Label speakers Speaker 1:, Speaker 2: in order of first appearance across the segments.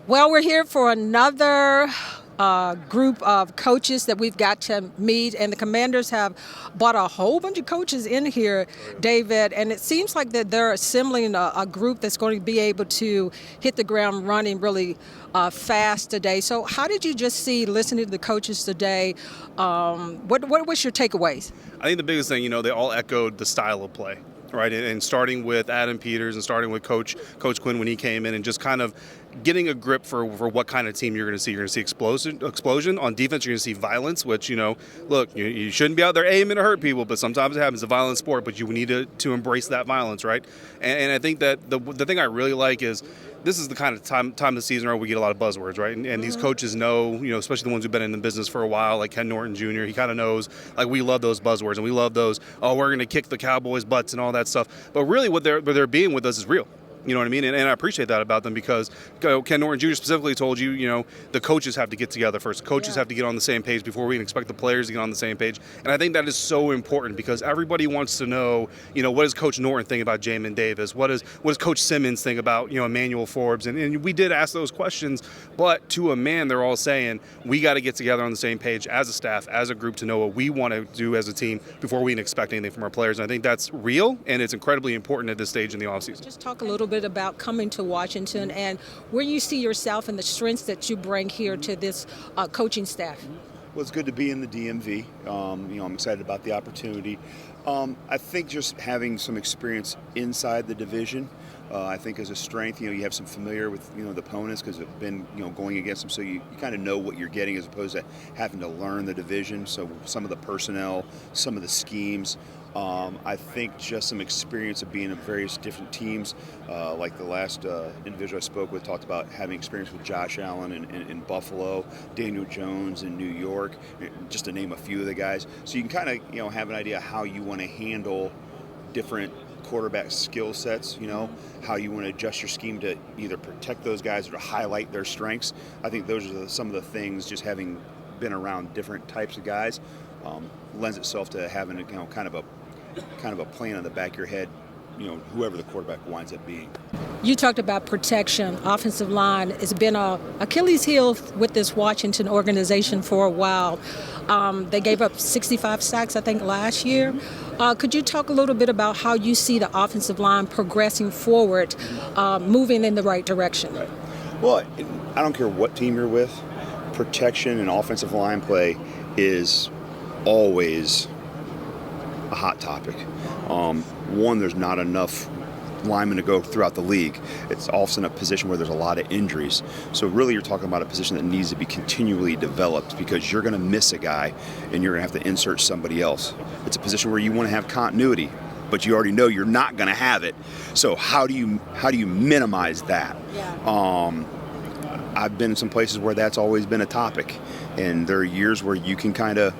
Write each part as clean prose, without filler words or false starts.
Speaker 1: Well, we're here for another group of coaches that we've got to meet, and the Commanders have brought a whole bunch of coaches in here, David, and it seems like that they're assembling a group that's going to be able to hit the ground running really fast today. So how did you just see, listening to the coaches today, what was your takeaways?
Speaker 2: I think the biggest thing, they all echoed the style of play, right? And starting with Adam Peters and starting with Coach Quinn when he came in, and just kind of getting a grip for what kind of team you're going to see. You're going to see explosion. On defense, you're going to see violence, which, look, you shouldn't be out there aiming to hurt people, but sometimes it happens. It's a violent sport, but you need to embrace that violence, right? And I think that the thing I really like is this is the kind of time of the season where we get a lot of buzzwords, right? And these coaches know, especially the ones who've been in the business for a while, like Ken Norton Jr., he kind of knows, like, we love those buzzwords, and we love those, we're going to kick the Cowboys' butts and all that stuff. But really what they're being with us is real. You know what I mean? And I appreciate that about them, because Ken Norton Jr. specifically told you, the coaches have to get together first. Coaches have to get on the same page before we can expect the players to get on the same page. And I think that is so important, because everybody wants to know, what does Coach Norton think about Jamin Davis? What does Coach Simmons think about, Emmanuel Forbes? And we did ask those questions, but to a man, they're all saying, we got to get together on the same page as a staff, as a group, to know what we want to do as a team before we can expect anything from our players. And I think that's real, and it's incredibly important at this stage in the offseason.
Speaker 1: Just talk a little bit about coming to Washington and where you see yourself and the strengths that you bring here to this coaching staff.
Speaker 3: Well, it's good to be in the DMV. I'm excited about the opportunity. I think just having some experience inside the division, I think is a strength. You have some familiar with the opponents, because you've been going against them, so you kind of know what you're getting, as opposed to having to learn the division. So some of the personnel, some of the schemes. I think just some experience of being in various different teams, like the last individual I spoke with talked about having experience with Josh Allen in Buffalo, Daniel Jones in New York, just to name a few of the guys. So you can kind of have an idea how you want to handle different quarterback skill sets, how you want to adjust your scheme to either protect those guys or to highlight their strengths. I think those are some of the things, just having been around different types of guys, lends itself to having kind of a plan in the back of your head, whoever the quarterback winds up being.
Speaker 1: You talked about protection. Offensive line has been a Achilles heel with this Washington organization for a while. They gave up 65 sacks, I think, last year. Could you talk a little bit about how you see the offensive line progressing forward, moving in the right direction?
Speaker 3: Right. Well, I don't care what team you're with. Protection and offensive line play is always a hot topic. One, there's not enough linemen to go throughout the league. It's often a position where there's a lot of injuries. So really you're talking about a position that needs to be continually developed, because you're going to miss a guy and you're going to have to insert somebody else. It's a position where you want to have continuity, but you already know you're not going to have it. So how do you minimize that? Yeah. I've been in some places where that's always been a topic, and there are years where you can kind of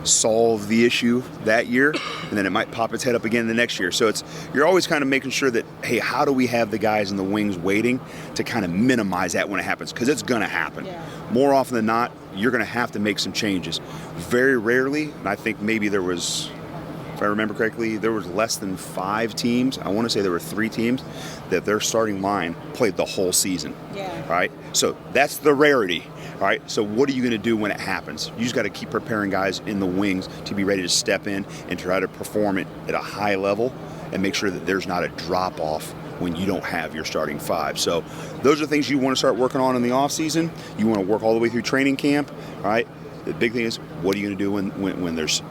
Speaker 3: solve the issue that year, and then it might pop its head up again the next year. So you're always kind of making sure that, hey, how do we have the guys in the wings waiting to kind of minimize that when it happens? Because it's going to happen. Yeah. More often than not, you're going to have to make some changes. Very rarely, and I think maybe there was, if I remember correctly, there was less than 5 teams. I want to say there were 3 teams that their starting line played the whole season. Yeah. Right? So that's the rarity. All right, so what are you going to do when it happens? You just got to keep preparing guys in the wings to be ready to step in and try to perform it at a high level, and make sure that there's not a drop-off when you don't have your starting 5. So those are things you want to start working on in the offseason. You want to work all the way through training camp. All right, the big thing is, what are you going to do when there's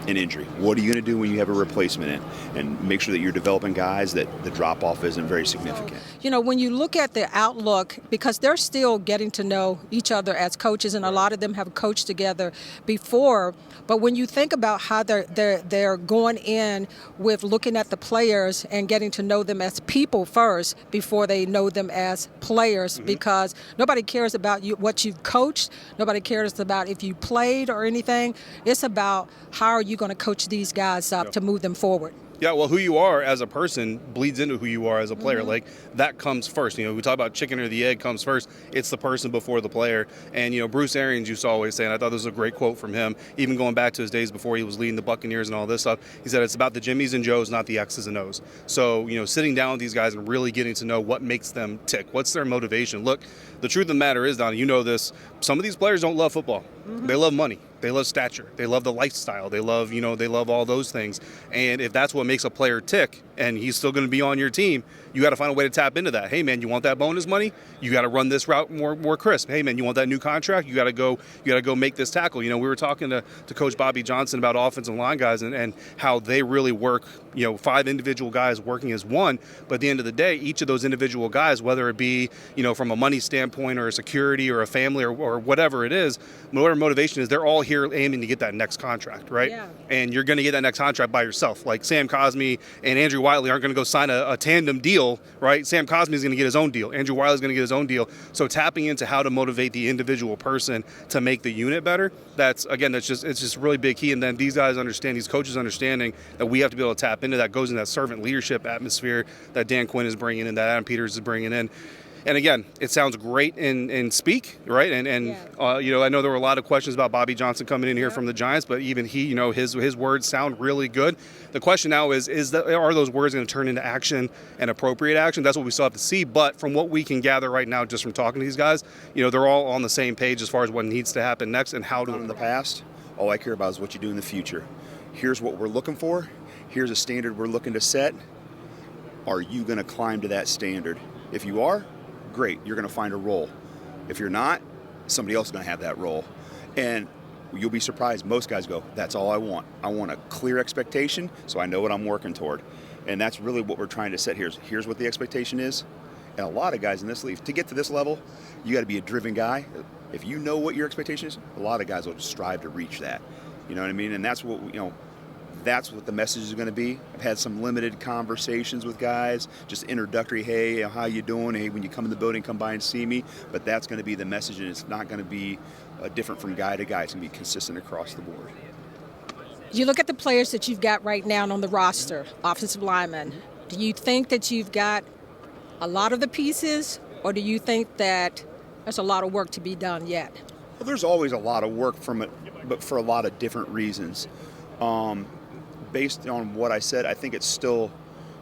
Speaker 3: an injury? What are you going to do when you have a replacement in? And make sure that you're developing guys that the drop-off isn't very significant.
Speaker 1: When you look at the outlook, because they're still getting to know each other as coaches, and a lot of them have coached together before, but when you think about how they're going in with looking at the players and getting to know them as people first before they know them as players, because nobody cares about what you've coached, nobody cares about if you played or anything. It's about how are you going to coach these guys up to move them forward.
Speaker 2: Yeah, well, who you are as a person bleeds into who you are as a player. Like, that comes first. We talk about chicken or the egg comes first. It's the person before the player. And, Bruce Arians used to always say, and I thought this was a great quote from him, even going back to his days before he was leading the Buccaneers and all this stuff. He said, it's about the Jimmies and Joes, not the X's and O's. So, sitting down with these guys and really getting to know what makes them tick. What's their motivation? Look, the truth of the matter is, Donna, you know this, some of these players don't love football. They love money. They love stature. They love the lifestyle. They love, they love all those things. And if that's what makes a player tick and he's still going to be on your team, you got to find a way to tap into that. Hey, man, you want that bonus money? You got to run this route more crisp. Hey, man, you want that new contract? You got to go make this tackle. We were talking to Coach Bobby Johnson about offensive line guys and how they really work, 5 individual guys working as one. But at the end of the day, each of those individual guys, whether it be, from a money standpoint or a security or a family or whatever it is, whatever motivation is, they're all here aiming to get that next contract, right?
Speaker 1: Yeah.
Speaker 2: And you're going to get that next contract by yourself. Like Sam Cosmi and Andrew Wiley aren't going to go sign a tandem deal, right? Sam Cosmi is going to get his own deal. Andrew Wiley is going to get his own deal. So tapping into how to motivate the individual person to make the unit better, it's just really big key. And then these guys understand, these coaches understanding that we have to be able to tap into that, goes in that servant leadership atmosphere that Dan Quinn is bringing in, that Adam Peters is bringing in. And again, it sounds great in speak, right? And I know there were a lot of questions about Bobby Johnson coming in here from the Giants, but even he, his words sound really good. The question now is are those words going to turn into action and appropriate action? That's what we still have to see. But from what we can gather right now, just from talking to these guys, they're all on the same page as far as what needs to happen next and how to.
Speaker 3: In the past, all I care about is what you do in the future. Here's what we're looking for. Here's a standard we're looking to set. Are you going to climb to that standard? If you are, great, you're going to find a role. If you're not, somebody else is going to have that role. And you'll be surprised. Most guys go, that's all I want. I want a clear expectation so I know what I'm working toward. And that's really what we're trying to set here. Here's what the expectation is. And a lot of guys in this league, to get to this level, you got to be a driven guy. If you know what your expectation is, a lot of guys will strive to reach that. You know what I mean? And that's what, that's what the message is going to be. I've had some limited conversations with guys, just introductory, hey, how you doing? Hey, when you come in the building, come by and see me. But that's going to be the message, and it's not going to be different from guy to guy. It's going to be consistent across the board.
Speaker 1: You look at the players that you've got right now on the roster, offensive linemen. Do you think that you've got a lot of the pieces, or do you think that there's a lot of work to be done yet?
Speaker 3: Well, there's always a lot of work from it, but for a lot of different reasons. Based on what I said, I think it's still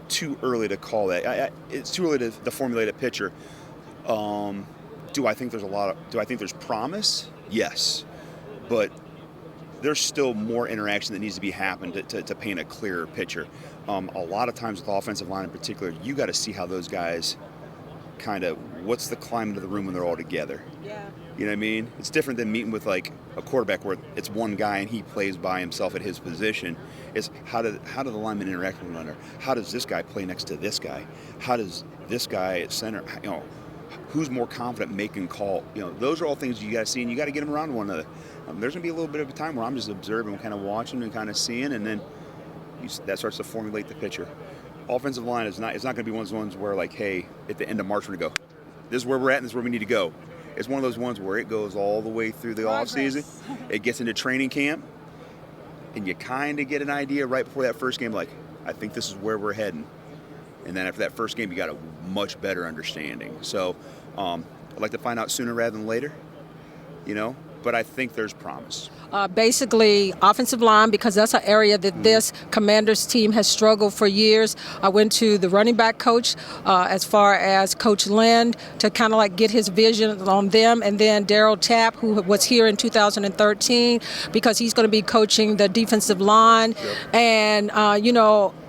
Speaker 3: too early to call that. It's too early to formulate a picture. Do I think there's promise? Yes, but there's still more interaction that needs to be happened to paint a clearer picture. A lot of times with the offensive line in particular, you got to see how those guys what's the climate of the room when they're all together.
Speaker 1: Yeah.
Speaker 3: You know what I mean? It's different than meeting with like a quarterback where it's one guy and he plays by himself at his position. It's how do the linemen interact with one another? How does this guy play next to this guy? How does this guy at center, who's more confident making call? Those are all things you got to see, and you got to get them around one another. There's going to be a little bit of a time where I'm just observing, kind of watching and kind of seeing, and then that starts to formulate the picture. Offensive line it's not going to be one of those ones where like, hey, at the end of March we're going to go, this is where we're at and this is where we need to go. It's one of those ones where it goes all the way through the off season. It gets into training camp, and you kind of get an idea right before that first game, like, I think this is where we're heading. And then after that first game, you got a much better understanding. So I'd like to find out sooner rather than later, but I think there's promise.
Speaker 1: Basically, offensive line, because that's an area that this Commanders team has struggled for years. I went to the running back coach as far as Coach Lynn to kind of like get his vision on them, and then Daryl Tapp, who was here in 2013, because he's going to be coaching the defensive line. Yep. And,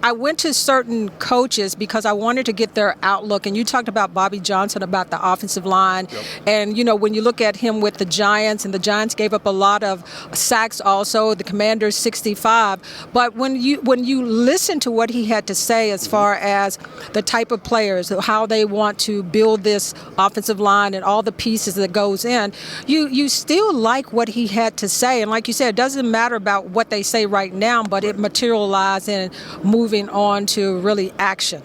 Speaker 1: I went to certain coaches because I wanted to get their outlook, and you talked about Bobby Johnson about the offensive line. Yep. And, when you look at him with the Giants, and the Giants gave up a lot of sacks also, the Commanders 65. But when you listen to what he had to say as far as the type of players, how they want to build this offensive line and all the pieces that goes in, you still like what he had to say. And like you said, it doesn't matter about what they say right now, but it materialized in moving on to really action.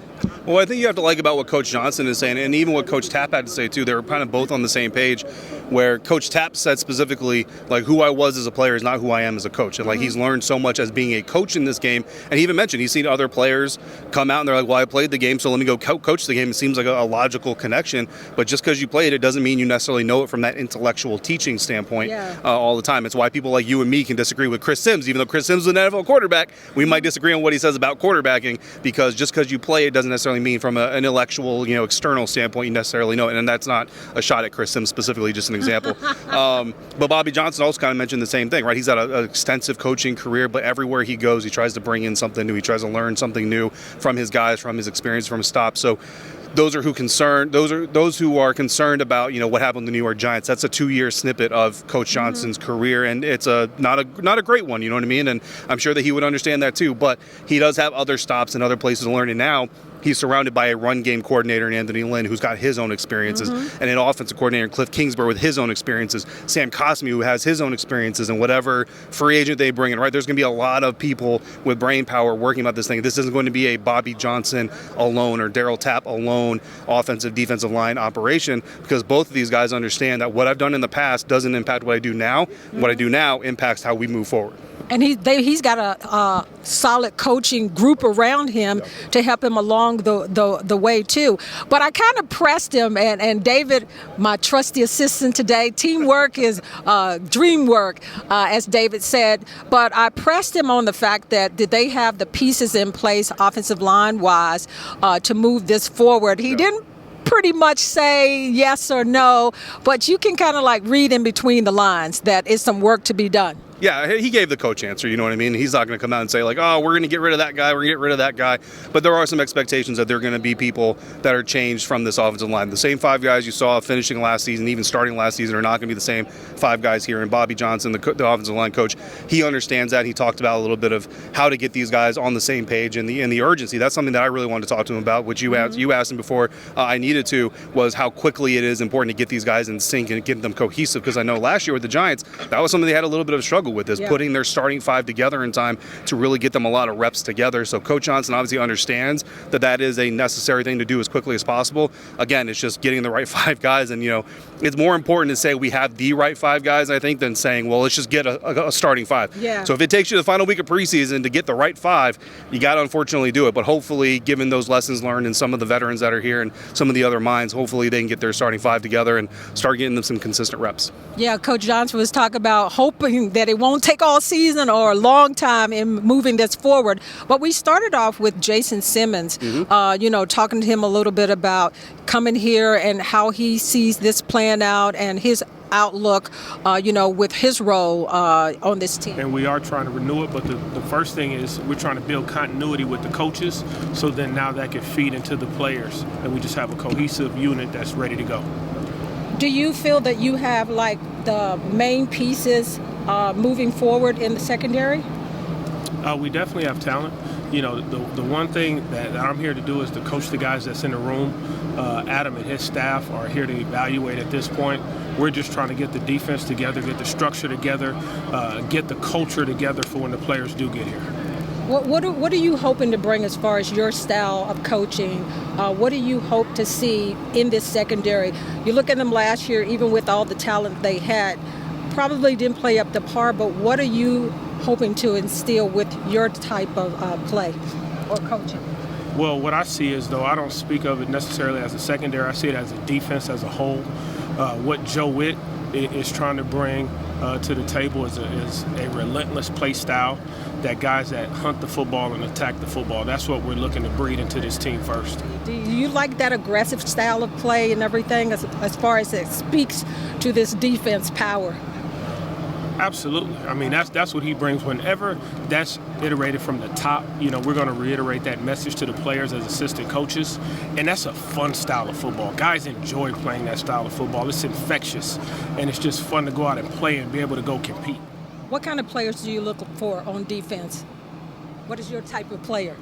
Speaker 2: Well, I think you have to like about what Coach Johnson is saying, and even what Coach Tapp had to say too. They were kind of both on the same page, where Coach Tapp said specifically, like, who I was as a player is not who I am as a coach, and like he's learned so much as being a coach in this game. And he even mentioned he's seen other players come out and they're like, well, I played the game, so let me go coach the game. It seems like a logical connection, but just because you played it doesn't mean you necessarily know it from that intellectual teaching standpoint all the time. It's why people like you and me can disagree with Chris Sims, even though Chris Sims is an NFL quarterback. We might disagree on what he says about quarterbacking, because just because you play it doesn't necessarily mean from an intellectual, external standpoint you necessarily know it. And that's not a shot at Chris Sims specifically, just an example. But Bobby Johnson also kind of mentioned the same thing, right? He's had an extensive coaching career, but everywhere he goes, he tries to bring in something new. He tries to learn something new from his guys, from his experience, from his stops. So those who are concerned about what happened to the New York Giants. That's a 2-year snippet of Coach Johnson's career, and it's not a great one. You know what I mean? And I'm sure that he would understand that too. But he does have other stops and other places to learn. And now he's surrounded by a run game coordinator in Anthony Lynn, who's got his own experiences, and an offensive coordinator in Cliff Kingsbury with his own experiences, Sam Cosmi, who has his own experiences, and whatever free agent they bring in, right? There's going to be a lot of people with brain power working about this thing. This isn't going to be a Bobby Johnson alone or Daryl Tapp alone offensive, defensive line operation, because both of these guys understand that what I've done in the past doesn't impact what I do now. What I do now impacts how we move forward.
Speaker 1: And he's got a solid coaching group around him to help him along the way too. But I kind of pressed him, and David, my trusty assistant today, teamwork is dream work, as David said. But I pressed him on the fact that did they have the pieces in place, offensive line wise, to move this forward. He didn't pretty much say yes or no, but you can kind of like read in between the lines that it's some work to be done.
Speaker 2: Yeah, he gave the coach answer, you know what I mean? He's not going to come out and say, like, oh, we're going to get rid of that guy, we're going to get rid of that guy. But there are some expectations that there are going to be people that are changed from this offensive line. The same 5 guys you saw finishing last season, even starting last season, are not going to be the same 5 guys here. And Bobby Johnson, the offensive line coach, he understands that. He talked about a little bit of how to get these guys on the same page and the urgency. That's something that I really wanted to talk to him about, which you asked him before I needed to, was how quickly it is important to get these guys in sync and get them cohesive. Because I know last year with the Giants, that was something they had a little bit of a struggle with, is putting their starting 5 together in time to really get them a lot of reps together. So Coach Johnson obviously understands that is a necessary thing to do as quickly as possible. Again, it's just getting the right 5 guys, and it's more important to say we have the right 5 guys, I think, than saying, well, let's just get a starting 5.
Speaker 1: Yeah.
Speaker 2: So if it takes you the final week of preseason to get the right 5, you got to unfortunately do it. But hopefully, given those lessons learned and some of the veterans that are here and some of the other minds, hopefully they can get their starting 5 together and start getting them some consistent reps. Yeah,
Speaker 1: Coach Johnson was talking about hoping that it won't take all season or a long time in moving this forward. But we started off with Jason Simmons, talking to him a little bit about coming here and how he sees this playing out and his outlook, with his role on this team.
Speaker 4: And we are trying to renew it, but the first thing is we're trying to build continuity with the coaches, so then now that can feed into the players, and we just have a cohesive unit that's ready to go.
Speaker 1: Do you feel that you have like the main pieces moving forward in the secondary?
Speaker 4: We definitely have talent. The one thing that I'm here to do is to coach the guys that's in the room. Adam and his staff are here to evaluate at this point. We're just trying to get the defense together, get the structure together, get the culture together for when the players do get here.
Speaker 1: What are you hoping to bring as far as your style of coaching? What do you hope to see in this secondary? You look at them last year, even with all the talent they had, probably didn't play up to par, but what are you hoping to instill with your type of play or coaching?
Speaker 4: Well, what I see is, though, I don't speak of it necessarily as a secondary. I see it as a defense as a whole. What Joe Witt is trying to bring to the table is a relentless play style, that guys that hunt the football and attack the football. That's what we're looking to breed into this team first.
Speaker 1: Do you like that aggressive style of play and everything as far as it speaks to this defense power?
Speaker 4: Absolutely. I mean, that's what he brings. Whenever that's iterated from the top, we're going to reiterate that message to the players as assistant coaches. And that's a fun style of football. Guys enjoy playing that style of football. It's infectious, and it's just fun to go out and play and be able to go compete.
Speaker 1: What kind of players do you look for on defense? What is your type of player?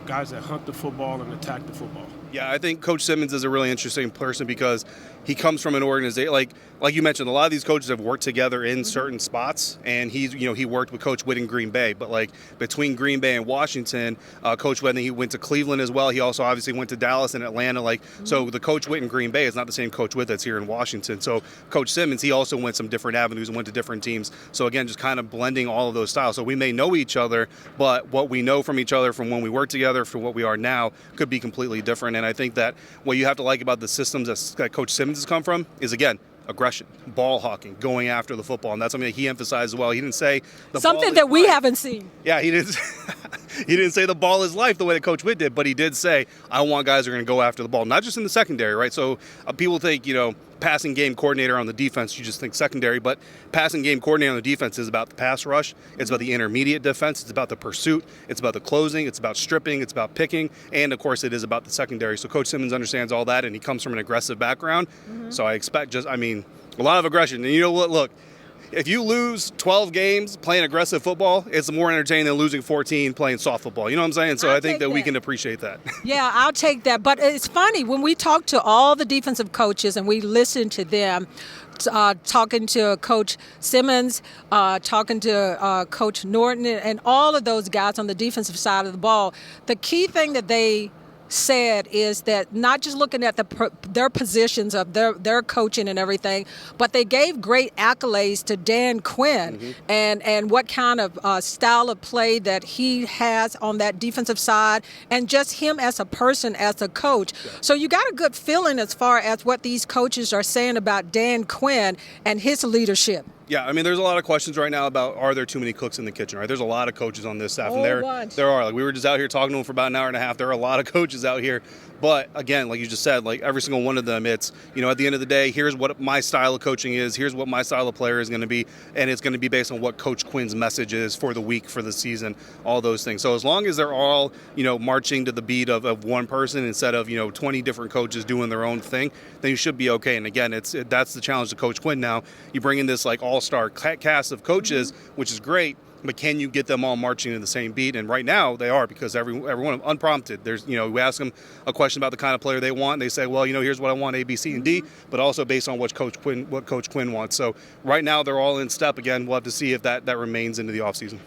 Speaker 4: Guys that hunt the football and attack the football.
Speaker 2: Yeah, I think Coach Simmons is a really interesting person because he comes from an organization like you mentioned. A lot of these coaches have worked together in certain spots, and he worked with Coach Witt in Green Bay. But like between Green Bay and Washington, Coach Witt, he went to Cleveland as well. He also obviously went to Dallas and Atlanta. So the Coach Witt in Green Bay is not the same Coach Witt that's here in Washington. So Coach Simmons, he also went some different avenues and went to different teams. So again, just kind of blending all of those styles. So we may know each other, but what we know from each other from when we worked together for what we are now could be completely different. And I think that what you have to like about the systems that Coach Simmons has come from is, again, aggression, ball hawking, going after the football, and that's something that he emphasized as well. He didn't say
Speaker 1: something that we haven't seen.
Speaker 2: Yeah, he didn't. He didn't say the ball is life the way that Coach Witt did, but he did say, I want guys who are going to go after the ball, not just in the secondary, right? So people think, passing game coordinator on the defense, you just think secondary, but passing game coordinator on the defense is about the pass rush. It's about the intermediate defense. It's about the pursuit. It's about the closing. It's about stripping. It's about picking. And, of course, it is about the secondary. So Coach Simmons understands all that, and he comes from an aggressive background. So I expect a lot of aggression. And you know what? Look, if you lose 12 games playing aggressive football, it's more entertaining than losing 14 playing soft football. You know what I'm saying? So I think that we can appreciate that.
Speaker 1: Yeah, I'll take that. But it's funny, when we talk to all the defensive coaches and we listen to them, talking to Coach Simmons, talking to Coach Norton, and all of those guys on the defensive side of the ball, the key thing that they said is that not just looking at their positions of their coaching and everything, but they gave great accolades to Dan Quinn and what kind of style of play that he has on that defensive side, and just him as a person, as a coach. Yeah. So you got a good feeling as far as what these coaches are saying about Dan Quinn and his leadership.
Speaker 2: Yeah, there's a lot of questions right now about, are there too many cooks in the kitchen, right? There's a lot of coaches on this staff, and there are. Like, we were just out here talking to them for about an hour and a half. There are a lot of coaches out here. But, again, like you just said, like every single one of them, it's, at the end of the day, here's what my style of coaching is, here's what my style of player is going to be, and it's going to be based on what Coach Quinn's message is for the week, for the season, all those things. So as long as they're all, marching to the beat of one person instead of, 20 different coaches doing their own thing, then you should be okay. And, again, that's the challenge to Coach Quinn now. You bring in this, all-star cast of coaches, which is great, but can you get them all marching in the same beat? And right now they are, because everyone unprompted. There's, we ask them a question about the kind of player they want, and they say, well, here's what I want, A, B, C, and D, but also based on what Coach Quinn wants. So right now they're all in step. Again, we'll have to see if that remains into the offseason.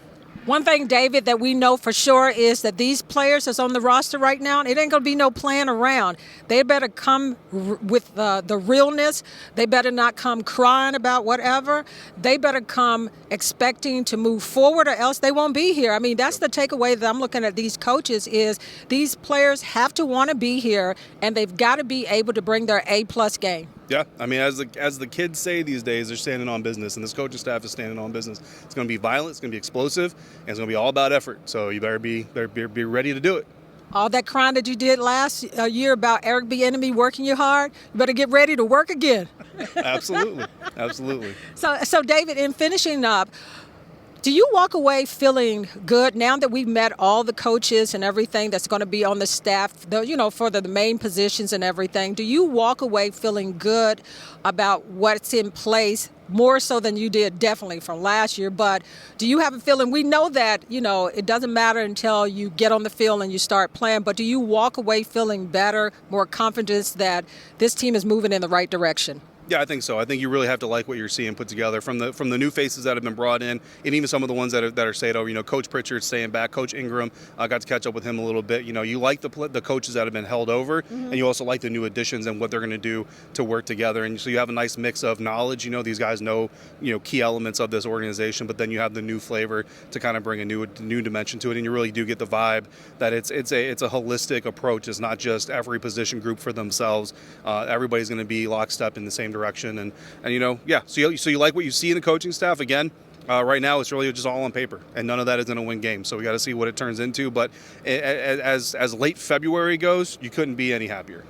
Speaker 1: One thing, David, that we know for sure is that these players that's on the roster right now, it ain't going to be no playing around. They better come with the realness. They better not come crying about whatever. They better come expecting to move forward, or else they won't be here. That's the takeaway that I'm looking at these coaches is these players have to want to be here, and they've got to be able to bring their A-plus game.
Speaker 2: Yeah, as the kids say these days, they're standing on business, and this coaching staff is standing on business. It's going to be violent, it's going to be explosive, and it's going to be all about effort. So you better be ready to do it.
Speaker 1: All that crying that you did last year about Eric Bieniemy working you hard, you better get ready to work again.
Speaker 2: Absolutely.
Speaker 1: So David, in finishing up, do you walk away feeling good now that we've met all the coaches and everything that's going to be on the staff, for the main positions and everything? Do you walk away feeling good about what's in place, more so than you did definitely from last year? But do you have a feeling, we know that, it doesn't matter until you get on the field and you start playing, but do you walk away feeling better, more confidence that this team is moving in the right direction?
Speaker 2: Yeah, I think so. I think you really have to like what you're seeing put together from the new faces that have been brought in, and even some of the ones that are stayed over. Coach Pritchard staying back, Coach Ingram. I got to catch up with him a little bit. You like the coaches that have been held over, and you also like the new additions and what they're going to do to work together. And so you have a nice mix of knowledge. These guys know key elements of this organization, but then you have the new flavor to kind of bring a new dimension to it. And you really do get the vibe that it's a holistic approach. It's not just every position group for themselves. Everybody's going to be lockstep in the same direction, and so you like what you see in the coaching staff. Again, right now it's really just all on paper, and none of that is going to win games, so we got to see what it turns into. But as late February goes, you couldn't be any happier.